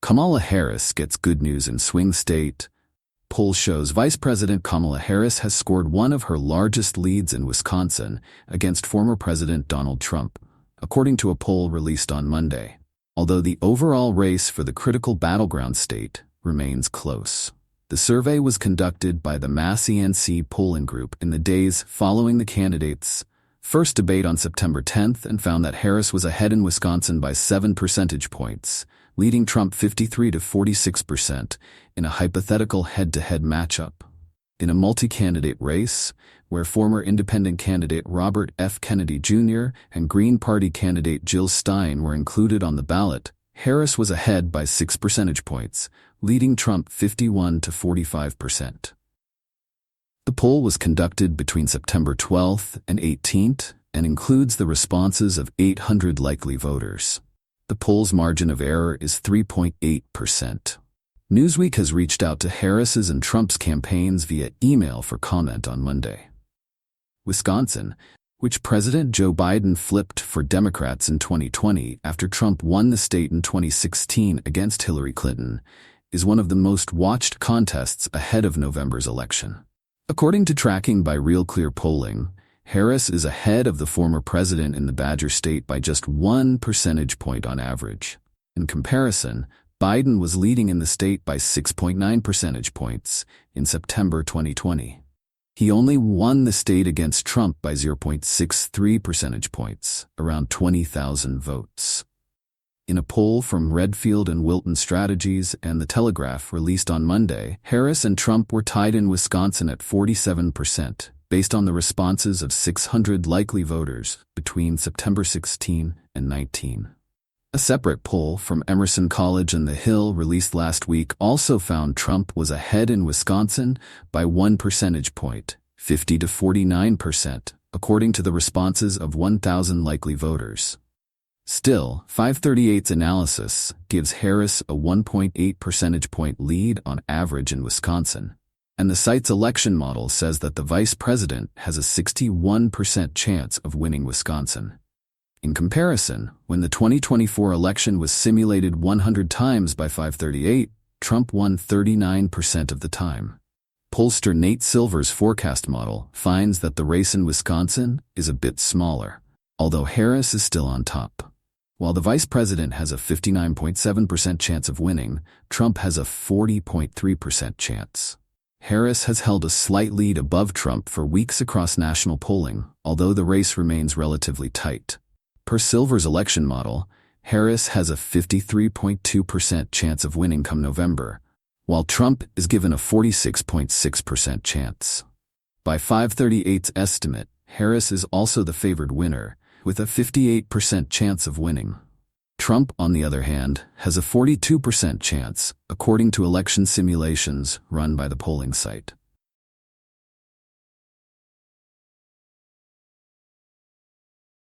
Kamala Harris gets good news in swing state. Poll shows Vice President Kamala Harris has scored one of her largest leads in Wisconsin against former President Donald Trump, according to a poll released on Monday, although the overall race for the critical battleground state remains close. The survey was conducted by the Massey NC polling group in the days following the candidates' first debate on September 10th and found that Harris was ahead in Wisconsin by 7 percentage points, leading Trump 53 to 46% in a hypothetical head-to-head matchup. In a multi-candidate race, where former independent candidate Robert F. Kennedy Jr. and Green Party candidate Jill Stein were included on the ballot, Harris was ahead by 6 percentage points, leading Trump 51 to 45%. The poll was conducted between September 12th and 18th and includes the responses of 800 likely voters. The poll's margin of error is 3.8%. Newsweek has reached out to Harris's and Trump's campaigns via email for comment on Monday. Wisconsin, which President Joe Biden flipped for Democrats in 2020 after Trump won the state in 2016 against Hillary Clinton, is one of the most watched contests ahead of November's election. According to tracking by Real Clear Polling, Harris is ahead of the former president in the Badger State by just 1 percentage point on average. In comparison, Biden was leading in the state by 6.9 percentage points in September 2020. He only won the state against Trump by 0.63 percentage points, around 20,000 votes. In a poll from Redfield and Wilton Strategies and The Telegraph released on Monday, Harris and Trump were tied in Wisconsin at 47%. Based on the responses of 600 likely voters between September 16 and 19. A separate poll from Emerson College and The Hill released last week also found Trump was ahead in Wisconsin by 1 percentage point, 50 to 49%, according to the responses of 1,000 likely voters. Still, 538's analysis gives Harris a 1.8 percentage point lead on average in Wisconsin. And the site's election model says that the vice president has a 61% chance of winning Wisconsin. In comparison, when the 2024 election was simulated 100 times by 538, Trump won 39% of the time. Pollster Nate Silver's forecast model finds that the race in Wisconsin is a bit smaller, although Harris is still on top. While the vice president has a 59.7% chance of winning, Trump has a 40.3% chance. Harris has held a slight lead above Trump for weeks across national polling, although the race remains relatively tight. Per Silver's election model, Harris has a 53.2% chance of winning come November, while Trump is given a 46.6% chance. By 538's estimate, Harris is also the favored winner, with a 58% chance of winning. Trump, on the other hand, has a 42% chance, according to election simulations run by the polling site.